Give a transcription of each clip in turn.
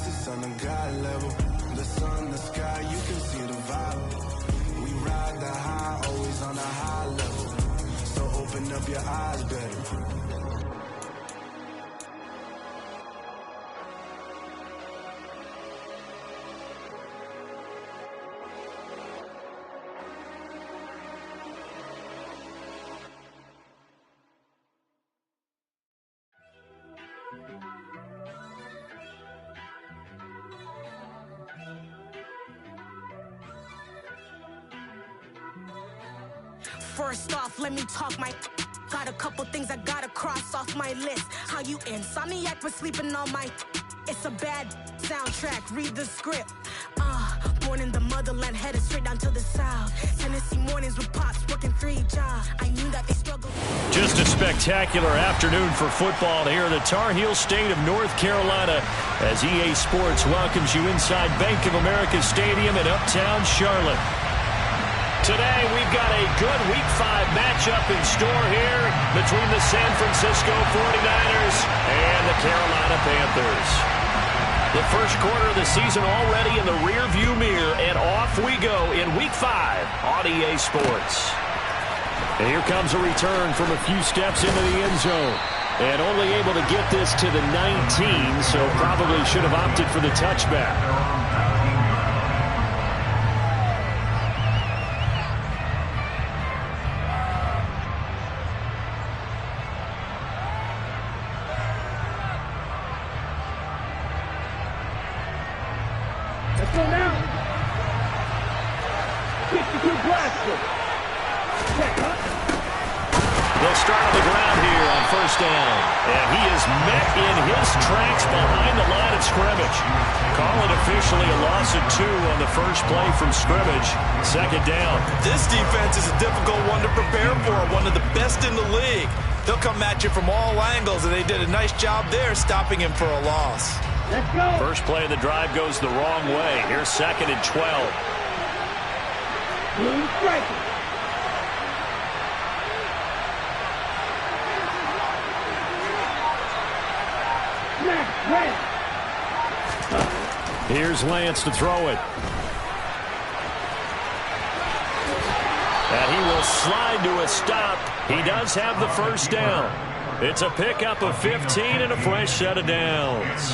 it's on a God level. The sun, the sky, you can see the vibe. We ride the high, always on a high level. So open up your eyes, baby. First off, let me talk my... Got a couple things I gotta cross off my list. How you insomniac for sleeping on my... It's a bad soundtrack, read the script. Born in the motherland, headed straight down to the south. Tennessee mornings with pops, working 3 jobs. I knew that they struggled. Just a spectacular afternoon for football here in the Tar Heel state of North Carolina as EA Sports welcomes you inside Bank of America Stadium in Uptown Charlotte. Today, we've got a good Week 5 matchup in store here between the San Francisco 49ers and the Carolina Panthers. The first quarter of the season already in the rearview mirror, and off we go in Week 5 on EA Sports. And here comes a return from a few steps into the end zone. And only able to get this to the 19, so probably should have opted for the touchback. Let's go now. 52 blaster. They'll start on the ground here on first down. And he is met in his tracks behind the line of scrimmage. Call it officially a loss of 2 on the first play from scrimmage. Second down. This defense is a difficult one to prepare for, one of the best in the league. They'll come at you from all angles, and they did a nice job there stopping him for a loss. Let's go. First play of the drive goes the wrong way. Here's 2nd and 12. Blue striker. Here's Lance to throw it. And he will slide to a stop. He does have the first down. It's a pickup of 15 and a fresh set of downs.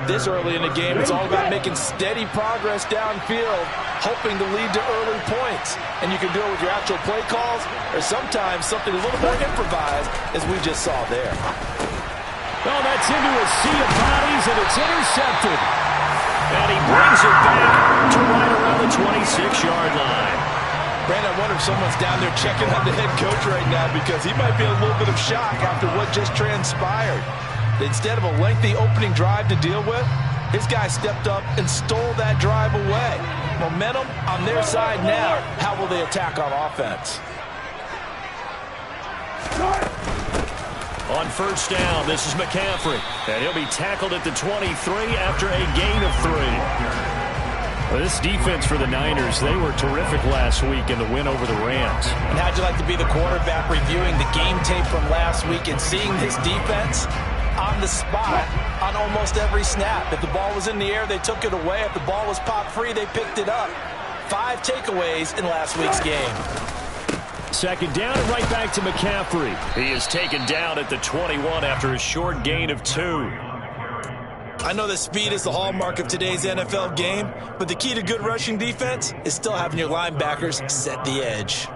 This early in the game, it's all about making steady progress downfield, hoping to lead to early points. And you can do it with your actual play calls or sometimes something a little more improvised, as we just saw there. Oh, that's into a sea of bodies, and it's intercepted. And he brings it back to right around the 26-yard line. Brandon, I wonder if someone's down there checking on the head coach right now because he might be in a little bit of shock after what just transpired. Instead of a lengthy opening drive to deal with, his guy stepped up and stole that drive away. Momentum on their side now. How will they attack on offense? On first down, this is McCaffrey. And he'll be tackled at the 23 after a gain of 3. Well, this defense for the Niners, they were terrific last week in the win over the Rams. And how'd you like to be the quarterback reviewing the game tape from last week and seeing this defense on the spot on almost every snap? If the ball was in the air, they took it away. If the ball was popped free, they picked it up. 5 takeaways in last week's game. Second down and right back to McCaffrey. He is taken down at the 21 after a short gain of 2. I know that speed is the hallmark of today's NFL game, but the key to good rushing defense is still having your linebackers set the edge.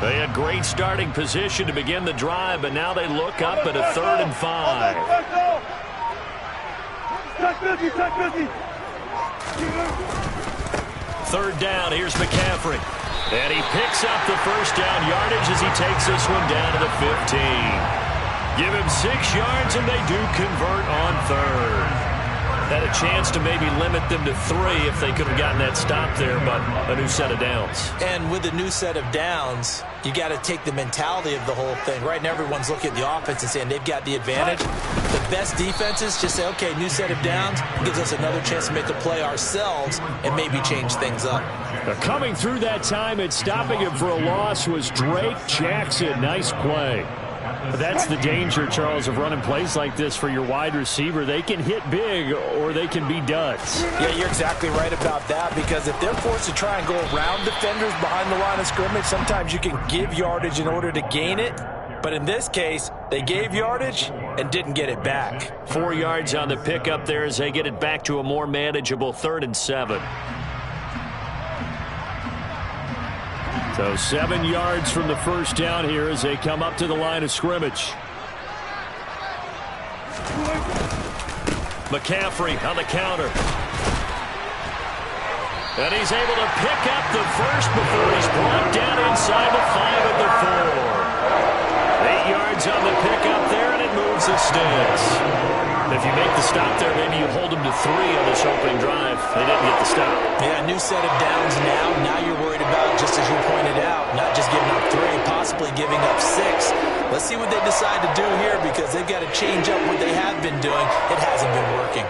They had great starting position to begin the drive, but now they look up at a 3rd and 5. Third down, here's McCaffrey. And he picks up the first down yardage as he takes this one down to the 15. Give him 6 yards, and they do convert on 3rd. Had a chance to maybe limit them to 3 if they could have gotten that stop there, but a new set of downs. And with a new set of downs, you got to take the mentality of the whole thing. Right now, everyone's looking at the offense and saying they've got the advantage. The best defenses just say, okay, new set of downs gives us another chance to make a play ourselves and maybe change things up. Coming through that time and stopping him for a loss was Drake Jackson. Nice play. But that's the danger, Charles, of running plays like this for your wide receiver. They can hit big or they can be duds. Yeah, you're exactly right about that, because if they're forced to try and go around defenders behind the line of scrimmage, sometimes you can give yardage in order to gain it. But in this case, they gave yardage and didn't get it back. 4 yards on the pickup there as they get it back to a more manageable 3rd and 7. So 7 yards from the first down here as they come up to the line of scrimmage. McCaffrey on the counter. And he's able to pick up the first before he's brought down inside the 5 of the 4. 8 yards on the pickup there, and it moves the sticks. If you make the stop there, maybe you hold them to 3 on this opening drive. They didn't get the stop. Yeah, new set of downs now. Now you're worried about, just as you pointed out, not just giving up 3, possibly giving up 6. Let's see what they decide to do here, because they've got to change up what they have been doing. It hasn't been working.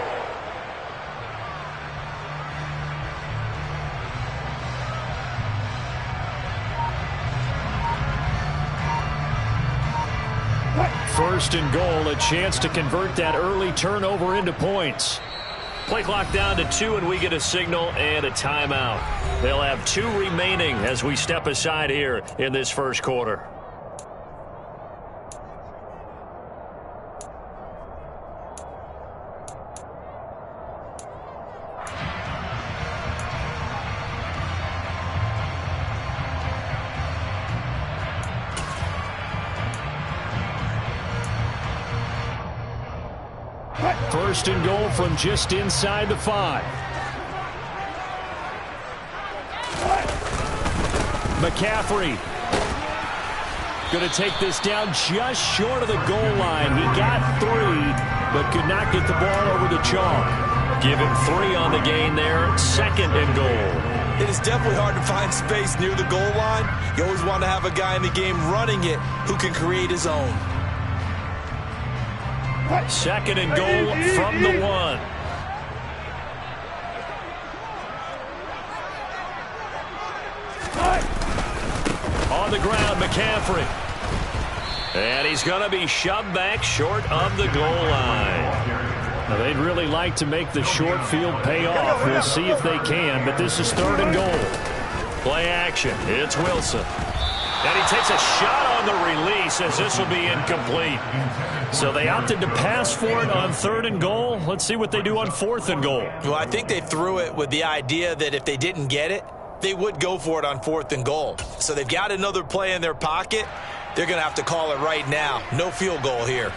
First and goal, a chance to convert that early turnover into points. Play clock down to 2, and we get a signal and a timeout. They'll have 2 remaining as we step aside here in this first quarter. First and goal from just inside the 5. McCaffrey going to take this down just short of the goal line. He got 3, but could not get the ball over the chalk. Give him 3 on the gain there. 2nd and goal. It is definitely hard to find space near the goal line. You always want to have a guy in the game running it who can create his own. 2nd and goal from the 1. On the ground, McCaffrey. And he's going to be shoved back short of the goal line. Now, they'd really like to make the short field pay off. We'll see if they can, but this is 3rd and goal. Play action. It's Wilson. And he takes a shot on the release as this will be incomplete. So they opted to pass for it on 3rd and goal. Let's see what they do on 4th and goal. Well, I think they threw it with the idea that if they didn't get it, they would go for it on 4th and goal. So they've got another play in their pocket. They're going to have to call it right now. No field goal here.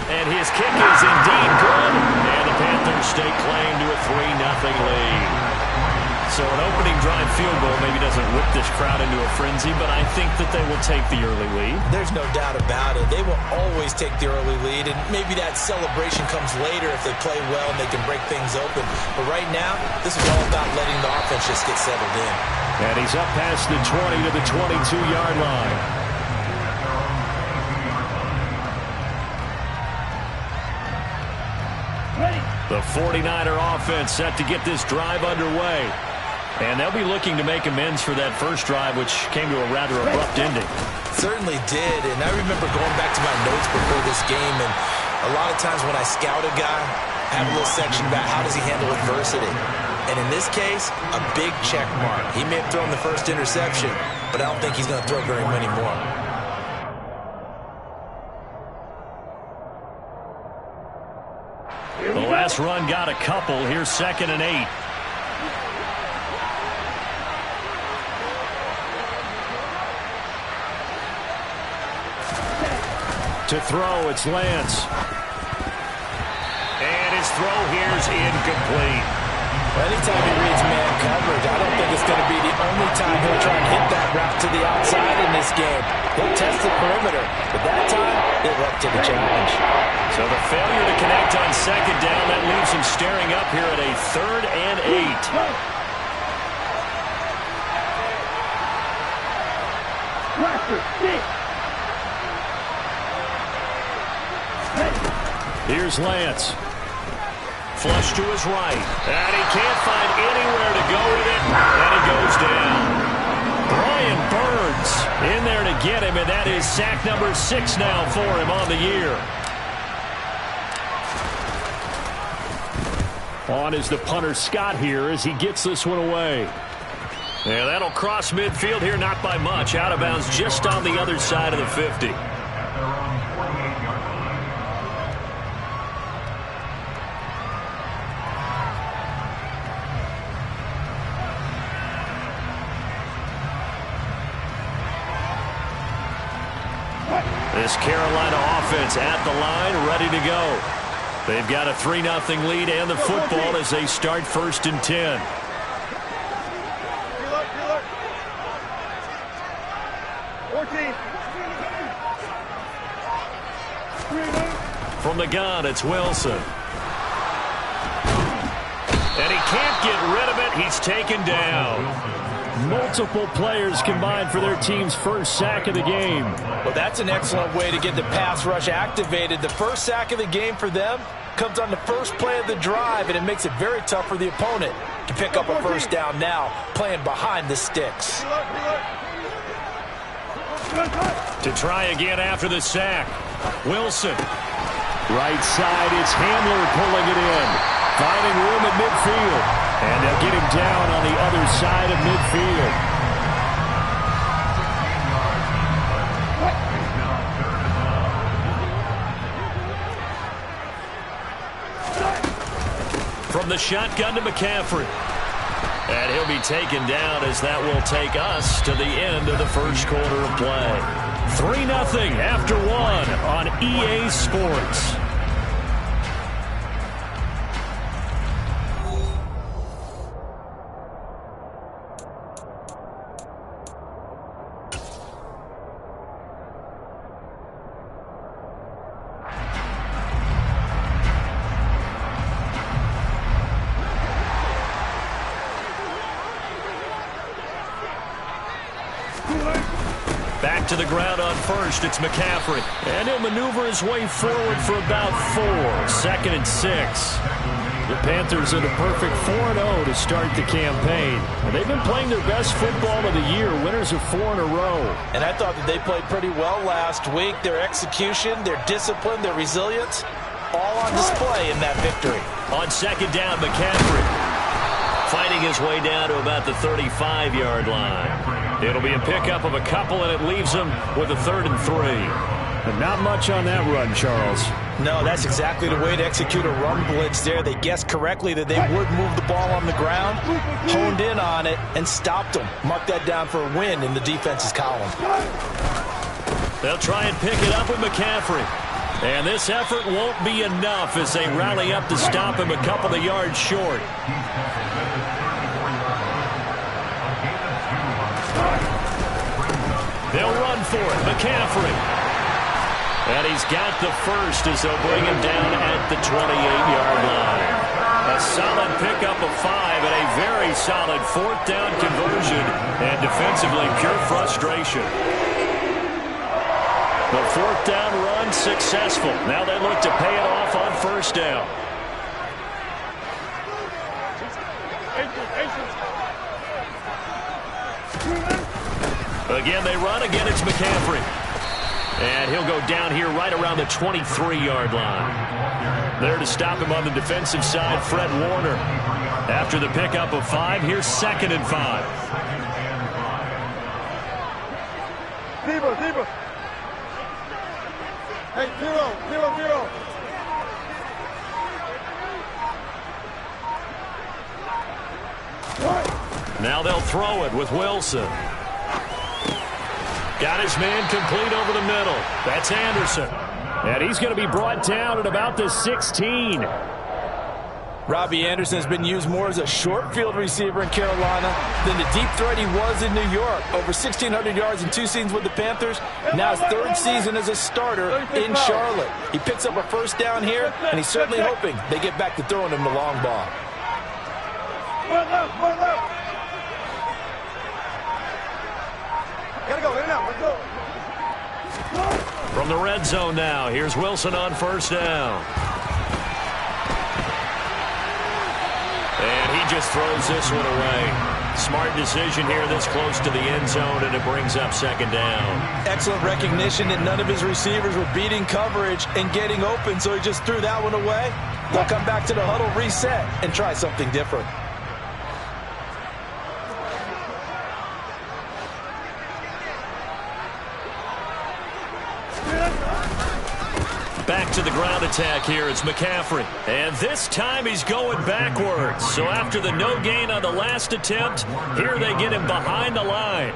And his kick is indeed good. And the Panthers stake claim to a 3-0 lead. So an opening drive field goal maybe doesn't whip this crowd into a frenzy, but I think that they will take the early lead. There's no doubt about it. They will always take the early lead, and maybe that celebration comes later if they play well and they can break things open. But right now, this is all about letting the offense just get settled in. And he's up past the 20 to the 22-yard line. The 49er offense set to get this drive underway. And they'll be looking to make amends for that first drive, which came to a rather abrupt ending. Certainly did, and I remember going back to my notes before this game, and a lot of times when I scout a guy, I have a little section about how does he handle adversity. And in this case, a big check mark. He may have thrown the first interception, but I don't think he's going to throw very many more. The last run got a couple. Here's 2nd and 8. To throw, it's Lance. And his throw here is incomplete. Anytime he reads man coverage, I don't think it's going to be the only time he'll try and hit that route to the outside in this game. He'll test the perimeter, but that time, he'll up to the challenge. So the failure to connect on second down, that leaves him staring up here at a 3rd and 8. Here's Lance. Flush to his right. And he can't find anywhere to go with it. And he goes down. Brian Burns in there to get him, and that is sack number 6 now for him on the year. On is the punter Scott here as he gets this one away. Yeah, that'll cross midfield here, not by much. Out of bounds just on the other side of the 50. This Carolina offense at the line, ready to go. They've got a 3-0 lead and the football as they start 1st and 10. From the gun, it's Wilson. And he can't get rid of it. He's taken down. Multiple players combined for their team's first sack of the game. Well, that's an excellent way to get the pass rush activated. The first sack of the game for them comes on the first play of the drive, and it makes it very tough for the opponent to pick up a first down now, playing behind the sticks. To try again after the sack. Wilson. Right side, it's Handler pulling it in. Finding room at midfield. And they'll get him down on the other side of midfield. From the shotgun to McCaffrey. And he'll be taken down as that will take us to the end of the first quarter of play. 3-0 after 1 on EA Sports. Back to the ground on first, it's McCaffrey. And he'll maneuver his way forward for about 4. 2nd and 6. The Panthers in a perfect 4-0 to start the campaign. And they've been playing their best football of the year, winners of 4 in a row. And I thought that they played pretty well last week. Their execution, their discipline, their resilience, all on display in that victory. On second down, McCaffrey fighting his way down to about the 35-yard line. It'll be a pickup of a couple, and it leaves him with a 3rd and 3. But not much on that run, Charles. No, that's exactly the way to execute a run blitz there. They guessed correctly that they would move the ball on the ground, honed in on it, and stopped them. Mark that down for a win in the defense's column. They'll try and pick it up with McCaffrey. And this effort won't be enough as they rally up to stop him a couple of yards short. They'll run for it. McCaffrey. And he's got the first as they'll bring him down at the 28-yard line. A solid pickup of 5 and a very solid 4th down conversion. And defensively, pure frustration. The 4th down run successful. Now they look to pay it off on 1st down. Again, they run. Again, it's McCaffrey. And he'll go down here right around the 23-yard line. There to stop him on the defensive side, Fred Warner. After the pickup of 5, here's 2nd and 5. Zebra. Hey, 0. Now they'll throw it with Wilson. Got his man complete over the middle. That's Anderson. And he's going to be brought down at about the 16. Robbie Anderson has been used more as a short field receiver in Carolina than the deep threat he was in New York. Over 1,600 yards in 2 seasons with the Panthers. Now his 3rd season as a starter in Charlotte. He picks up a first down here, and he's certainly hoping they get back to throwing him the long ball. Gotta go, in and out, let's go. From the red zone now, here's Wilson on first down. And he just throws this one away. Smart decision here this close to the end zone, and it brings up second down. Excellent recognition that none of his receivers were beating coverage and getting open, so he just threw that one away. They'll come back to the huddle, reset, and try something different. Back to the ground attack here. It's McCaffrey. And this time he's going backwards. So after the no gain on the last attempt, here they get him behind the line.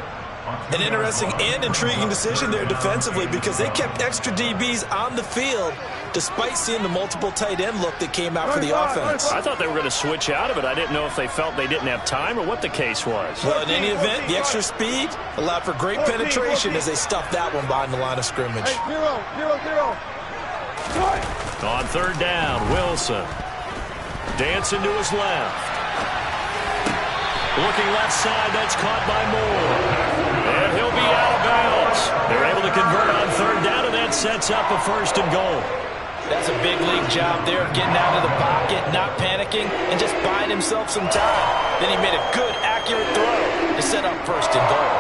An interesting and intriguing decision there defensively because they kept extra DBs on the field despite seeing the multiple tight end look that came out for the offense. I thought they were going to switch out of it. I didn't know if they felt they didn't have time or what the case was. Well, in any event, the extra speed allowed for great penetration as they stuffed that one behind the line of scrimmage. Hey, 0-0-0. On third down, Wilson. Dancing to his left. Looking left side, that's caught by Moore. And he'll be out of bounds. They're able to convert on third down, and that sets up a 1st and goal. That's a big league job there of getting out of the pocket, not panicking, and just buying himself some time. Then he made a good, accurate throw to set up 1st and goal.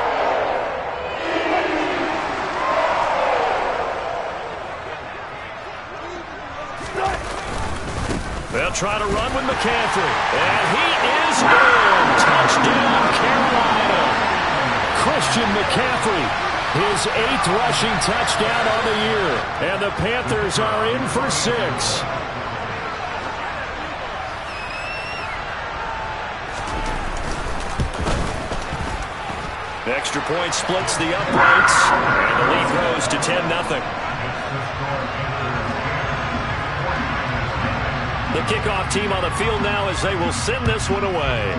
They'll try to run with McCaffrey. And he is in. Touchdown, Carolina. Christian McCaffrey, his 8th rushing touchdown on the year. And the Panthers are in for 6. Extra point splits the uprights. And the lead grows to 10-0. The kickoff team on the field now as they will send this one away.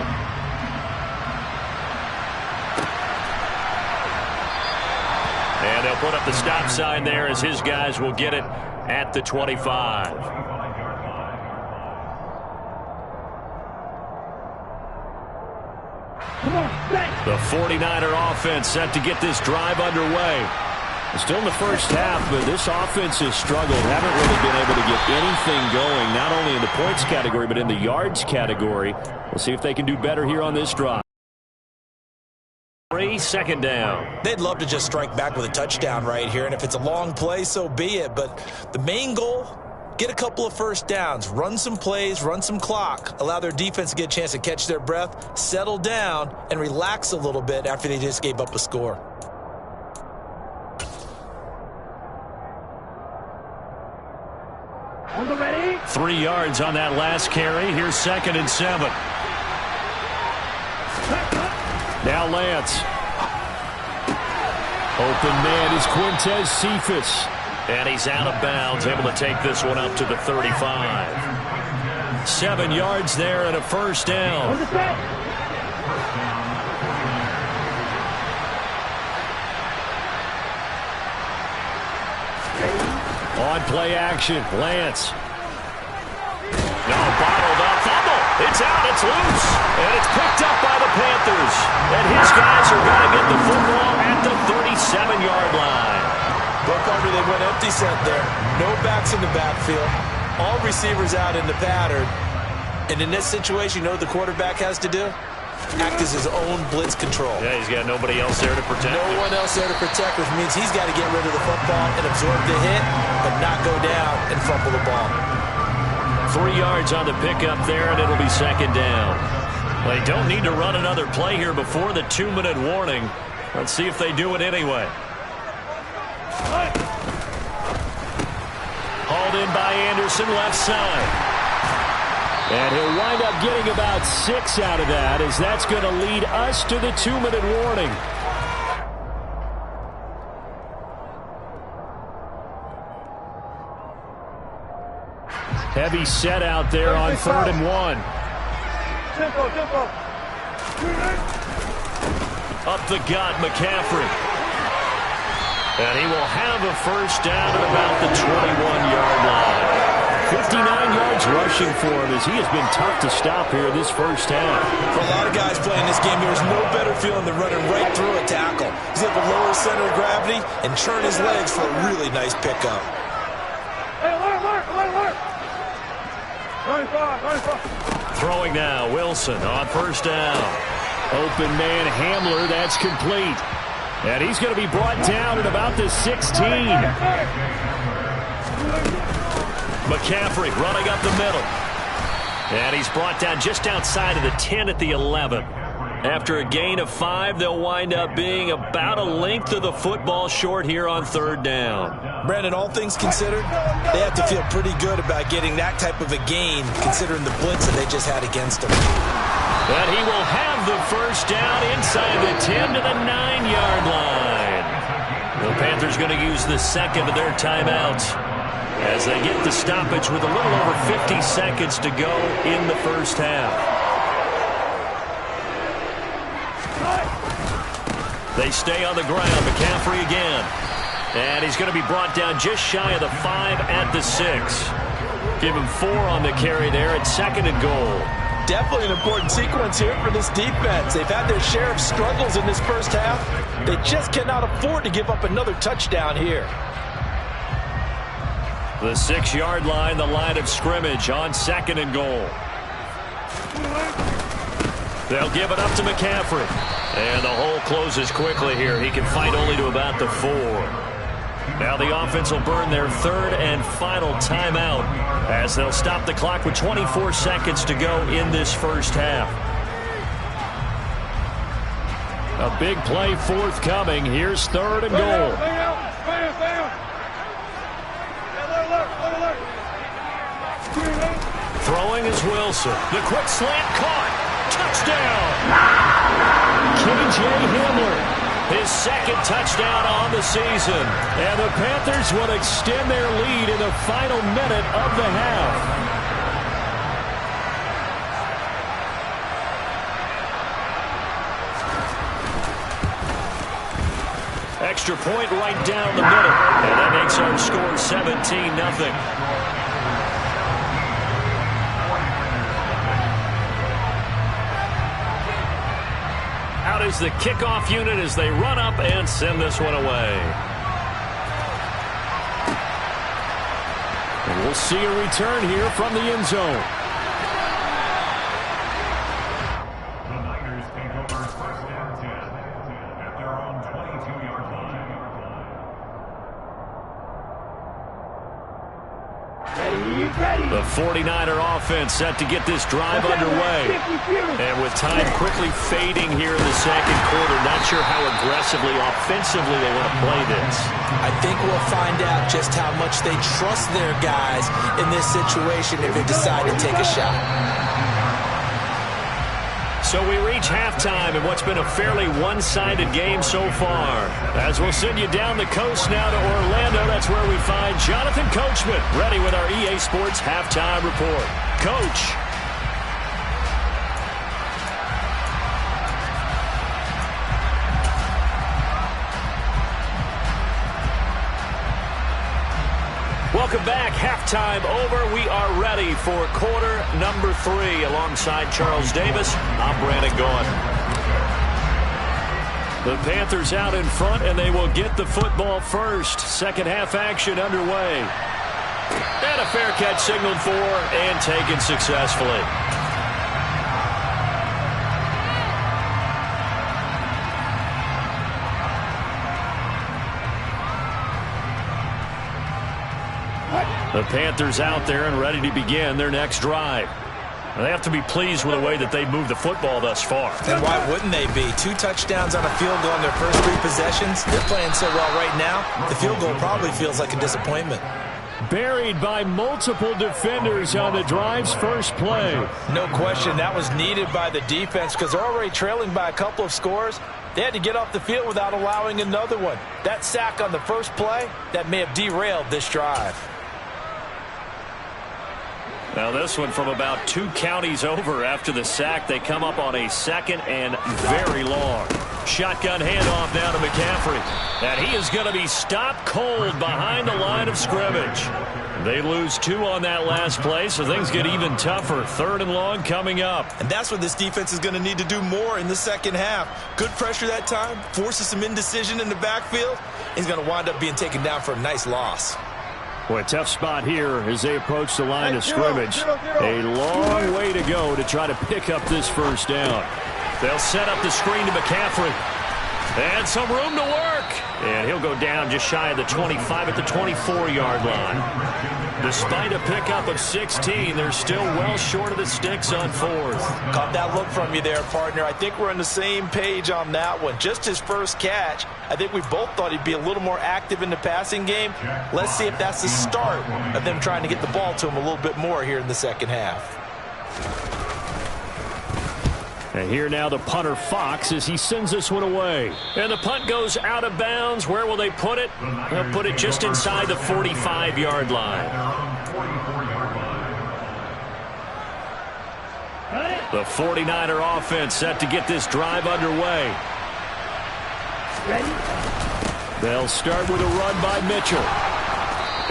And they'll put up the stop sign there as his guys will get it at the 25. The 49er offense set to get this drive underway. Still in the first half, but this offense has struggled. Haven't really been able to get anything going, not only in the points category, but in the yards category. We'll see if they can do better here on this drive. 2nd down. They'd love to just strike back with a touchdown right here, and if it's a long play, so be it. But the main goal, get a couple of first downs, run some plays, run some clock, allow their defense to get a chance to catch their breath, settle down, and relax a little bit after they just gave up a score. Ready? 3 yards on that last carry. Here's 2nd and 7. Now Lance. Open man is Quintez Cephas. And he's out of bounds, able to take this one up to the 35. 7 yards there and a 1st down. On play action, Lance. No, bottled up, fumble. It's out, it's loose, and it's picked up by the Panthers. And his guys are going to get the football at the 37-yard line. Well, Carter, they went empty set there. No backs in the backfield. All receivers out in the pattern. And in this situation, you know what the quarterback has to do? Act as his own blitz control. Yeah, he's got nobody else there to protect him. No one else there to protect, which means he's got to get rid of the football and absorb the hit, but not go down and fumble the ball. 3 yards on the pickup there, and it'll be 2nd down. They don't need to run another play here before the 2-minute warning. Let's see if they do it anyway. Hauled in by Anderson, left side. And he'll wind up getting about 6 out of that, as that's going to lead us to the 2-minute warning. Heavy set out there on 3rd and 1. Tempo. Up the gut, McCaffrey. And he will have a first down at about the 21-yard line. 59 yards rushing for him as he has been tough to stop here this first half. For a lot of guys playing this game, there's no better feeling than running right through a tackle. He's able to lower his center of gravity and turn his legs for a really nice pickup. Hey, alert. 95. Throwing now, Wilson on first down. Open man Hamler, that's complete. And he's going to be brought down at about the 16. McCaffrey running up the middle. And he's brought down just outside of the 10 at the 11. After a gain of 5, they'll wind up being about a length of the football short here on 3rd down. Brandon, all things considered, they have to feel pretty good about getting that type of a gain, considering the blitz that they just had against them. And he will have the first down inside the 10 to the 9-yard line. The Panthers going to use the second of their timeouts as they get the stoppage with a little over 50 seconds to go in the first half. They stay on the ground. McCaffrey again. And he's going to be brought down just shy of the 5 at the 6. Give him 4 on the carry there at 2nd and goal. Definitely an important sequence here for this defense. They've had their share of struggles in this first half. They just cannot afford to give up another touchdown here. The 6-yard line, the line of scrimmage on 2nd and goal. They'll give it up to McCaffrey. And the hole closes quickly here. He can fight only to about the 4. Now the offense will burn their 3rd and final timeout as they'll stop the clock with 24 seconds to go in this first half. A big play forthcoming. Here's 3rd and goal. Throwing is Wilson. The quick slant caught. Touchdown. K.J. Hamler. His 2nd touchdown on the season. And the Panthers will extend their lead in the final minute of the half. Extra point right down the middle. And that makes our score 17-0. Out is the kickoff unit as they run up and send this one away. And we'll see a return here from the end zone. The Niners take over 1st and 10 at their own 22-yard line. The 49er offense set to get this drive underway. And with time quickly fading here in the 2nd quarter, not sure how aggressively, offensively they want to play this. I think we'll find out just how much they trust their guys in this situation if they decide to take a shot. So we reach halftime in what's been a fairly one-sided game so far. As we'll send you down the coast now to Orlando, that's where we find Jonathan Coachman, ready with our EA Sports Halftime Report. Coach. Welcome back. Halftime over. We are ready for quarter number 3. Alongside Charles Davis, I'm Brandon Gaughan. The Panthers out in front, and they will get the football first. Second half action underway. And a fair catch signaled for and taken successfully. The Panthers out there and ready to begin their next drive. They have to be pleased with the way that they've moved the football thus far. And why wouldn't they be? 2 touchdowns on a field goal in their first 3 possessions. They're playing so well right now, the field goal probably feels like a disappointment. Buried by multiple defenders on the drive's first play. No question, that was needed by the defense because they're already trailing by a couple of scores. They had to get off the field without allowing another one. That sack on the first play, that may have derailed this drive. Now this one from about 2 counties over after the sack. They come up on a 2nd and very long. Shotgun handoff now to McCaffrey. And he is going to be stopped cold behind the line of scrimmage. They lose 2 on that last play, so things get even tougher. 3rd and long coming up. And that's what this defense is going to need to do more in the second half. Good pressure that time, forces some indecision in the backfield. He's going to wind up being taken down for a nice loss. Boy, a tough spot here as they approach the line of scrimmage. A long way to go to try to pick up this first down. They'll set up the screen to McCaffrey. And some room to work. And he'll go down just shy of the 25 at the 24-yard line. Despite a pickup of 16, they're still well short of the sticks on 4th. Caught that look from you there, partner. I think we're on the same page on that one. Just his first catch. I think we both thought he'd be a little more active in the passing game. Let's see if that's the start of them trying to get the ball to him a little bit more here in the second half. And here now the punter Fox as he sends this one away. And the punt goes out of bounds. Where will they put it? They'll put it just inside the 45-yard line. The 49er offense set to get this drive underway. They'll start with a run by Mitchell.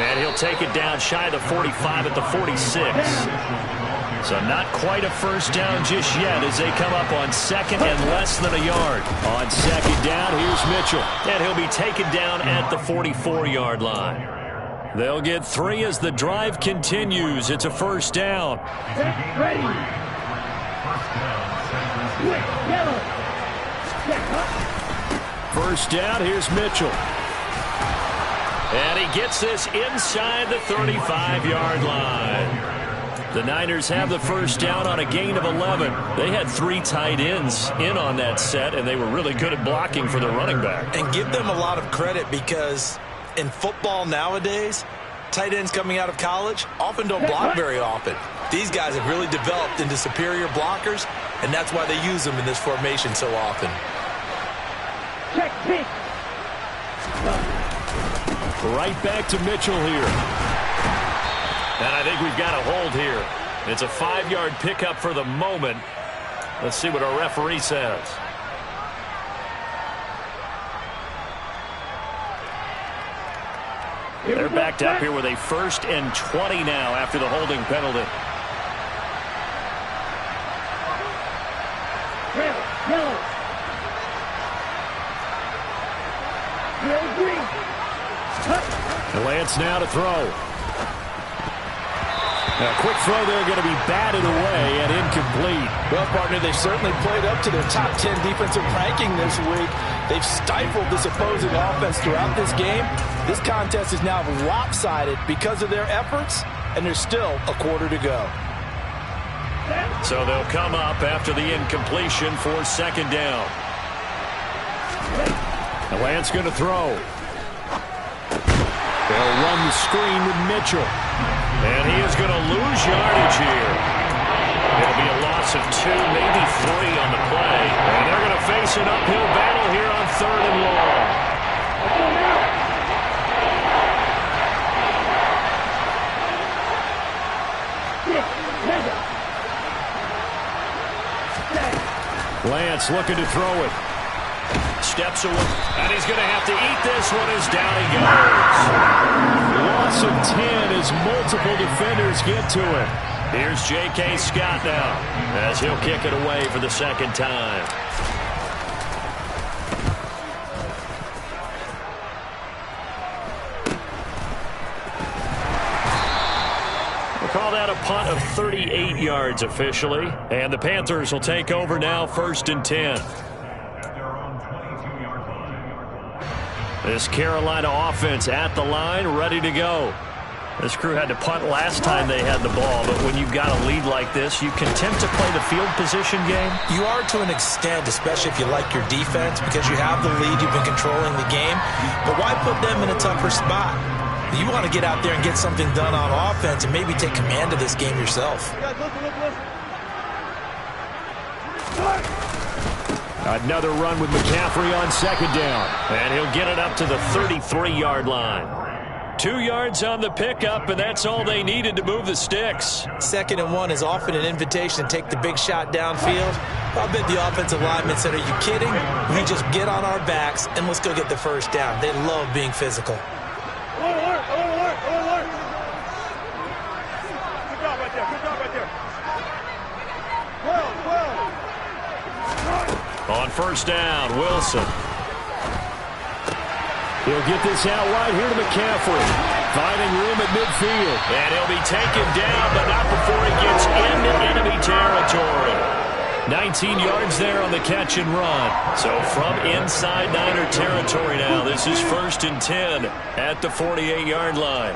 And he'll take it down shy of the 45 at the 46. So not quite a first down just yet as they come up on 2nd and less than a yard. On 2nd down, here's Mitchell. And he'll be taken down at the 44-yard line. They'll get 3 as the drive continues. It's a first down. Ready. First down, here's Mitchell. And he gets this inside the 35-yard line. The Niners have the first down on a gain of 11. They had 3 tight ends in on that set, and they were really good at blocking for the running back. And give them a lot of credit because in football nowadays, tight ends coming out of college often don't block very often. These guys have really developed into superior blockers, and that's why they use them in this formation so often. Check, pick. Right back to Mitchell here. And I think we've got a hold here. It's a 5-yard pickup for the moment. Let's see what our referee says. They're backed up here with a 1st and 20 now after the holding penalty. Lance now to throw. A quick throw there going to be batted away and incomplete. Well, partner, they've certainly played up to their top 10 defensive ranking this week. They've stifled this opposing offense throughout this game. This contest is now lopsided because of their efforts, and there's still a quarter to go. So they'll come up after the incompletion for 2nd down. Lance going to throw. They'll run the screen with Mitchell. And he is going to lose yardage here. It'll be a loss of 2, maybe 3 on the play. And they're going to face an uphill battle here on 3rd and long. Lance looking to throw it. Steps away, and he's going to have to eat this one as down he goes. Loss of 10 as multiple defenders get to it. Here's J.K. Scott now as he'll kick it away for the 2nd time. We'll call that a punt of 38 yards officially. And the Panthers will take over now, 1st and 10. This Carolina offense at the line, ready to go. This crew had to punt last time they had the ball, but when you've got a lead like this, you can tend to play the field position game. You are to an extent, especially if you like your defense, because you have the lead, you've been controlling the game. But why put them in a tougher spot? You want to get out there and get something done on offense and maybe take command of this game yourself. Another run with McCaffrey on 2nd down. And he'll get it up to the 33-yard line. 2 yards on the pickup, and that's all they needed to move the sticks. 2nd and 1 is often an invitation to take the big shot downfield. I bet the offensive lineman said, are you kidding? We just get on our backs and let's go get the first down. They love being physical. Good job right there. Well. On 1st down, Wilson. He'll get this out wide here to McCaffrey. Finding room at midfield. And he'll be taken down, but not before he gets into enemy territory. 19 yards there on the catch and run. So from inside Niner territory now, this is 1st and 10 at the 48-yard line.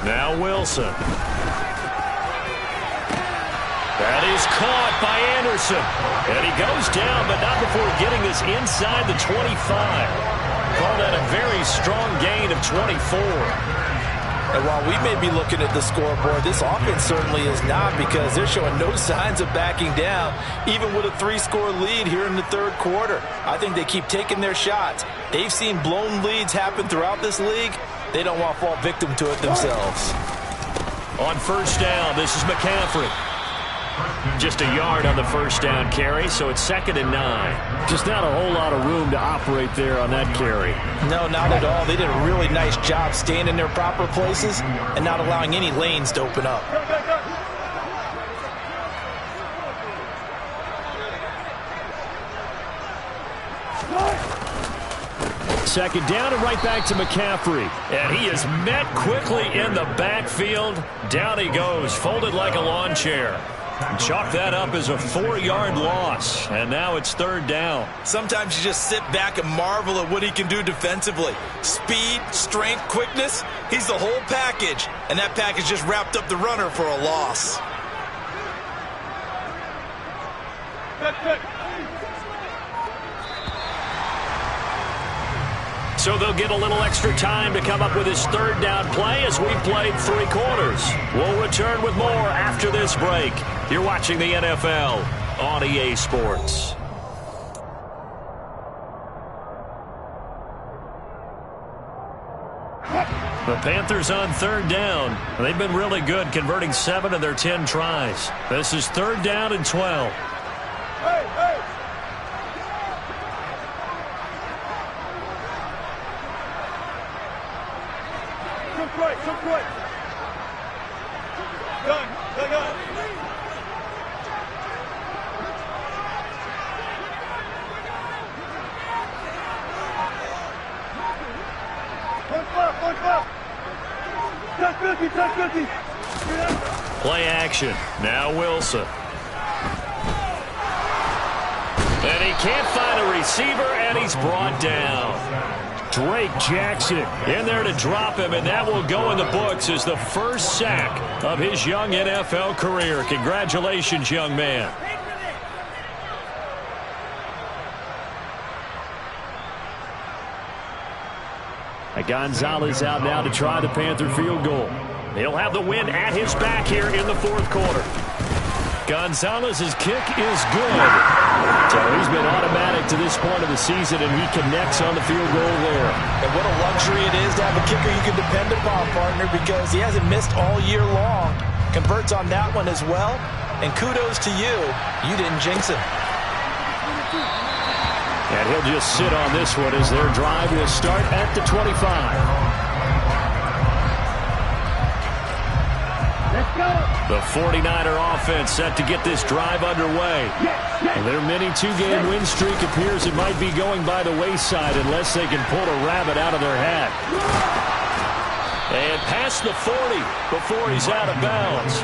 Now Wilson. That is caught by Anderson. And he goes down, but not before getting this inside the 25. Call that a very strong gain of 24. And while we may be looking at the scoreboard, this offense certainly is not, because they're showing no signs of backing down, even with a 3-score lead here in the 3rd quarter. I think they keep taking their shots. They've seen blown leads happen throughout this league. They don't want to fall victim to it themselves. On 1st down, this is McCaffrey. Just a yard on the 1st down carry, so it's 2nd and 9. Just not a whole lot of room to operate there on that carry. No, not at all. They did a really nice job staying in their proper places and not allowing any lanes to open up. Second down and right back to McCaffrey. And he is met quickly in the backfield. Down he goes, folded like a lawn chair. Chalk that up as a 4-yard loss. And now it's 3rd down. Sometimes you just sit back and marvel at what he can do defensively. Speed, strength, quickness. He's the whole package. And that package just wrapped up the runner for a loss. Good. So they'll get a little extra time to come up with his 3rd down play as we've played 3 quarters. We'll return with more after this break. You're watching the NFL on EA Sports. The Panthers on 3rd down. They've been really good, converting 7 of their 10 tries. This is 3rd down and 12. Hey. Come quick. Gun. One flop. Touch 50. Play action. Now Wilson. And he can't find a receiver, and he's brought down. Drake Jackson in there to drop him, and that will go in the books as the first sack of his young NFL career. Congratulations, young man. Gonzalez out now to try the Panther field goal. He'll have the win at his back here in the 4th quarter. Gonzalez's kick is good. So he's been automatic to this point of the season, and he connects on the field goal there. And what a luxury it is to have a kicker you can depend upon, partner, because he hasn't missed all year long. Converts on that one as well. And kudos to you. You didn't jinx him. And he'll just sit on this one as their drive will start at the 25. The 49er offense set to get this drive underway. Their mini 2-game win streak appears it might be going by the wayside unless they can pull a rabbit out of their hat. And past the 40 before he's out of bounds.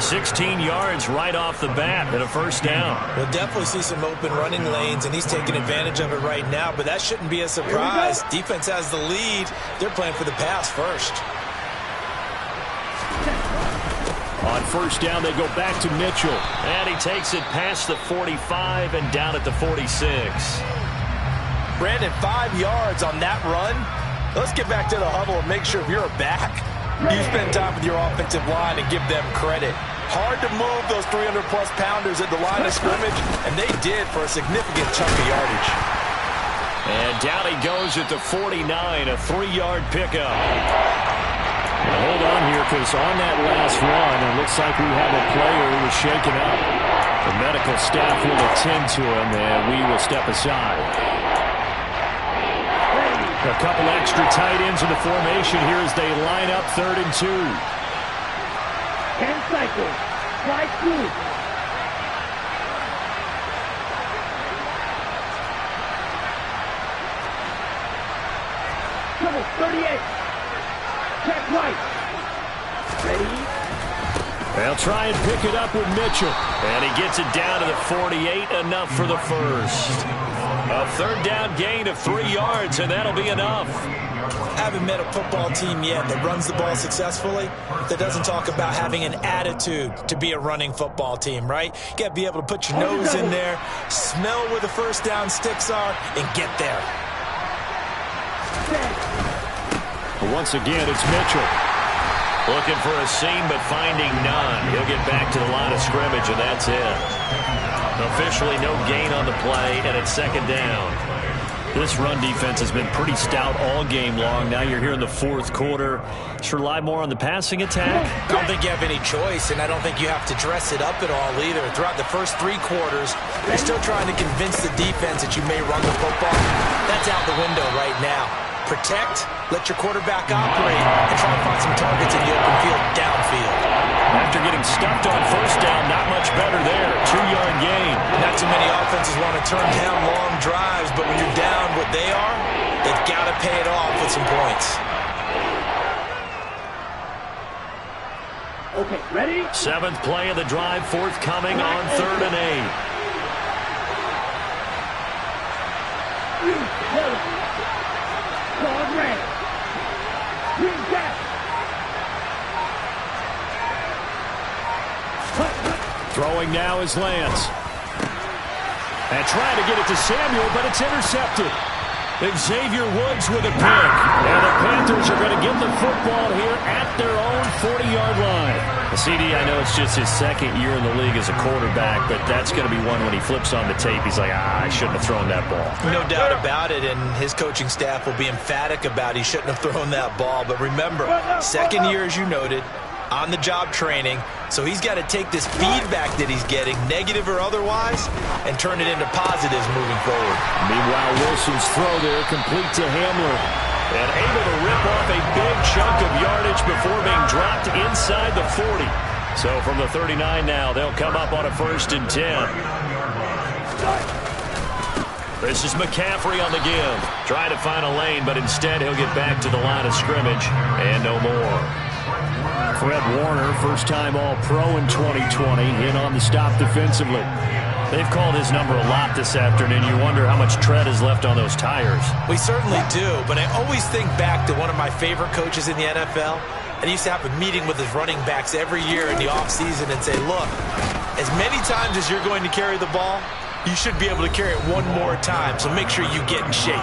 16 yards right off the bat and a first down. We'll definitely see some open running lanes, and he's taking advantage of it right now, but that shouldn't be a surprise. Defense has the lead. They're playing for the pass first. On first down, they go back to Mitchell. And he takes it past the 45 and down at the 46. Brandon, 5 yards on that run. Let's get back to the huddle and make sure if you're back, you spend time with your offensive line and give them credit. Hard to move those 300-plus pounders at the line of scrimmage, and they did for a significant chunk of yardage. And down he goes at the 49, a 3-yard pickup. Now hold on here, because on that last run, it looks like we have a player who was shaken up. The medical staff will attend to him, and we will step aside. A couple extra tight ends in the formation here as they line up 3rd and 2. 10 cycles. Slide 2. Double 38. Check right. Ready? They'll try and pick it up with Mitchell. And he gets it down to the 48, enough for the first. A 3rd down gain of 3 yards, and that'll be enough. I haven't met a football team yet that runs the ball successfully that doesn't talk about having an attitude to be a running football team, right? You got to be able to put your nose in there, smell where the first down sticks are, and get there. But once again, it's Mitchell. Looking for a seam, but finding none. He'll get back to the line of scrimmage, and that's it. Officially no gain on the play, and it's 2nd down. This run defense has been pretty stout all game long. Now you're here in the 4th quarter. Should rely more on the passing attack? I don't think you have any choice, and I don't think you have to dress it up at all either. Throughout the first 3 quarters, you're still trying to convince the defense that you may run the football. That's out the window right now. Protect, let your quarterback operate, and try to find some targets in the open field downfield. After getting stuffed on 1st down, not much better there. 2-yard gain. Not too many offenses want to turn down long drives, but when you're down what they are, they've got to pay it off with some points. Okay, ready? 7th play of the drive, forthcoming on 3rd and 8. Dog red. Green gas. Throwing now is Lance. And trying to get it to Samuel, but it's intercepted. Xavier Woods with a pick. And the Panthers are going to get the football here at their own 40-yard line. CD, I know it's just his 2nd year in the league as a quarterback, but that's going to be one when he flips on the tape. He's like, I shouldn't have thrown that ball. No doubt about it, and his coaching staff will be emphatic about he shouldn't have thrown that ball. But remember, 2nd year, as you noted, on-the-job training, so he's got to take this feedback that he's getting, negative or otherwise, and turn it into positives moving forward. Meanwhile, Wilson's throw there complete to Hamler, and able to rip off a big chunk of yardage before being dropped inside the 40. So from the 39 now, they'll come up on a 1st and 10. This is McCaffrey on the give. Trying to find a lane, but instead he'll get back to the line of scrimmage, and no more. Fred Warner, first-time All-Pro in 2020, in on the stop defensively. They've called his number a lot this afternoon. You wonder how much tread is left on those tires. We certainly do, but I always think back to one of my favorite coaches in the NFL. And he used to have a meeting with his running backs every year in the offseason and say, look, as many times as you're going to carry the ball, you should be able to carry it one more time, so make sure you get in shape.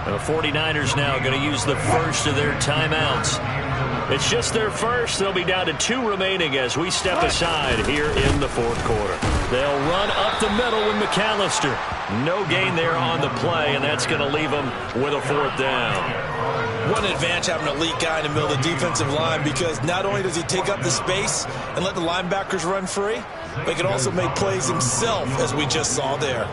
The 49ers now going to use the first of their timeouts. It's just their first. They'll be down to 2 remaining as we step aside here in the 4th quarter. They'll run up the middle with McAllister. No gain there on the play, and that's going to leave them with a 4th down. One advantage having an elite guy in the middle of the defensive line, because not only does he take up the space and let the linebackers run free, but he can also make plays himself, as we just saw there.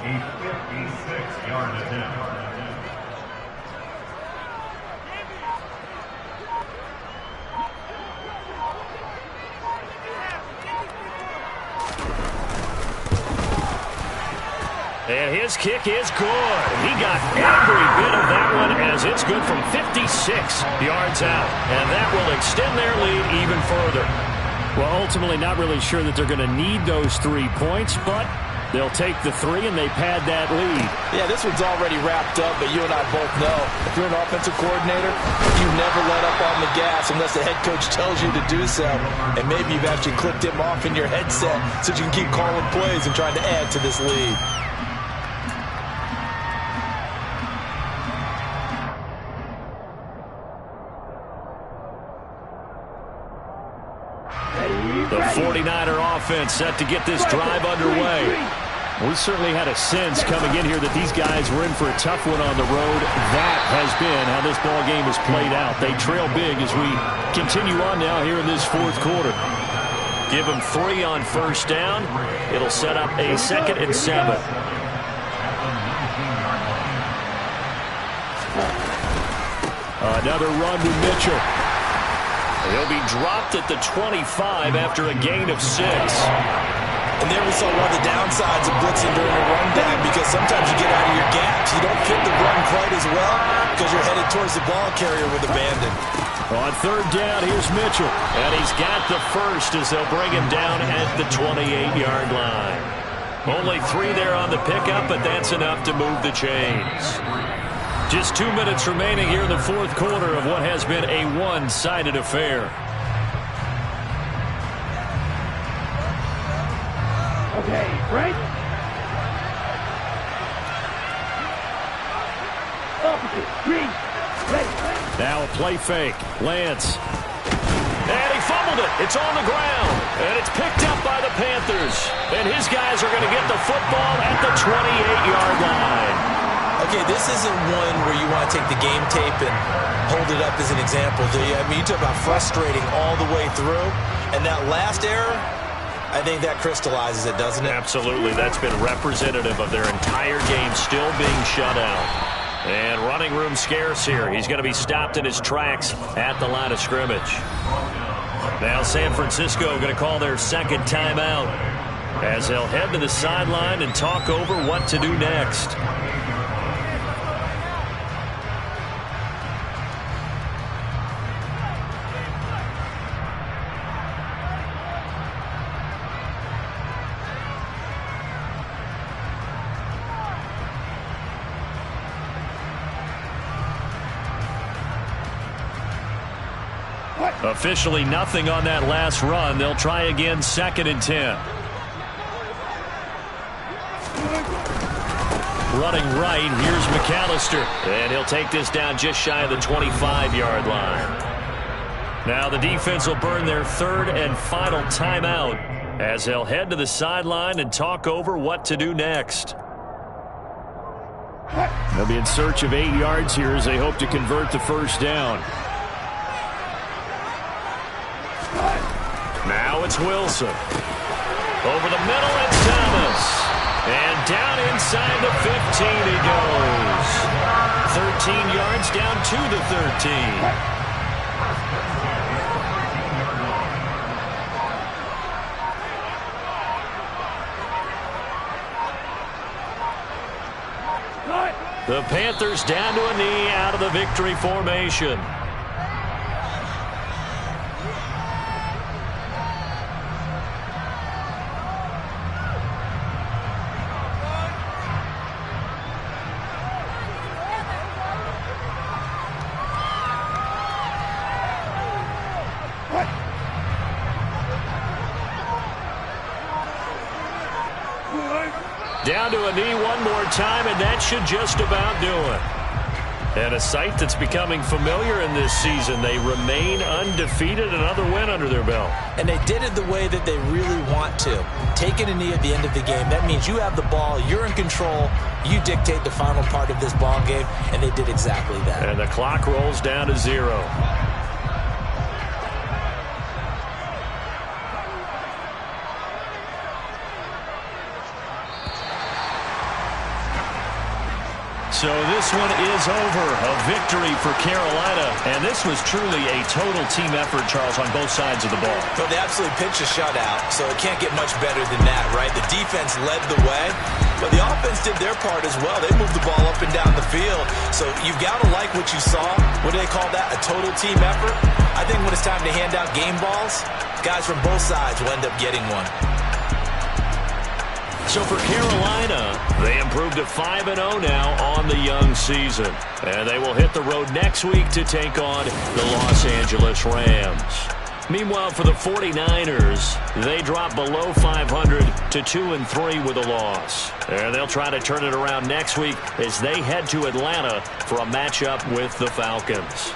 And his kick is good. He got every bit of that one as it's good from 56 yards out. And that will extend their lead even further. Well, ultimately not really sure that they're going to need those 3 points, but they'll take the 3 and they pad that lead. Yeah, this one's already wrapped up, but you and I both know if you're an offensive coordinator, you never let up on the gas unless the head coach tells you to do so. And maybe you've actually clicked him off in your headset so you can keep calling plays and trying to add to this lead. The 49er offense set to get this drive underway. We certainly had a sense coming in here that these guys were in for a tough one on the road. That has been how this ball game has played out. They trail big as we continue on now here in this fourth quarter. Give them 3 on first down. It'll set up a 2nd and 7. Another run to Mitchell. He'll be dropped at the 25 after a gain of 6. And there we saw one of the downsides of blitzing during a run down, because sometimes you get out of your gaps. You don't fit the run quite as well because you're headed towards the ball carrier with abandon. On 3rd down, here's Mitchell. And he's got the first as they'll bring him down at the 28-yard line. Only 3 there on the pickup, but that's enough to move the chains. Just 2 minutes remaining here in the fourth quarter of what has been a one-sided affair. Okay, right? Opposite, green, ready. Now a play fake. Lance. And he fumbled it. It's on the ground. And it's picked up by the Panthers. And his guys are going to get the football at the 28-yard line. Okay, this isn't one where you want to take the game tape and hold it up as an example, do you? I mean, you talk about frustrating all the way through. And that last error, I think that crystallizes it, doesn't it? Absolutely. That's been representative of their entire game still being shut out. And running room scarce here. He's going to be stopped in his tracks at the line of scrimmage. Now San Francisco going to call their 2nd timeout as they'll head to the sideline and talk over what to do next. Officially nothing on that last run. They'll try again, 2nd and 10. Running right, here's McAllister. And he'll take this down just shy of the 25-yard line. Now the defense will burn their 3rd and final timeout as they'll head to the sideline and talk over what to do next. They'll be in search of 8 yards here as they hope to convert the first down. Now it's Wilson. Over the middle, it's Thomas. And down inside the 15 he goes. 13 yards down to the 13. The Panthers down to a knee out of the victory formation. Down to a knee one more time, and that should just about do it. And a sight that's becoming familiar in this season. They remain undefeated, another win under their belt. And they did it the way that they really want to. Taking a knee at the end of the game, that means you have the ball, you're in control, you dictate the final part of this ball game, and they did exactly that. And the clock rolls down to 0. So this one is over. A victory for Carolina. And this was truly a total team effort, Charles, on both sides of the ball. So they absolutely pitched a shutout, so it can't get much better than that, right? The defense led the way, but the offense did their part as well. They moved the ball up and down the field. So you've got to like what you saw. What do they call that? A total team effort? I think when it's time to hand out game balls, guys from both sides will end up getting one. So for Carolina, they improved to 5-0 now on the young season. And they will hit the road next week to take on the Los Angeles Rams. Meanwhile, for the 49ers, they drop below 500 to 2-3 with a loss. And they'll try to turn it around next week as they head to Atlanta for a matchup with the Falcons.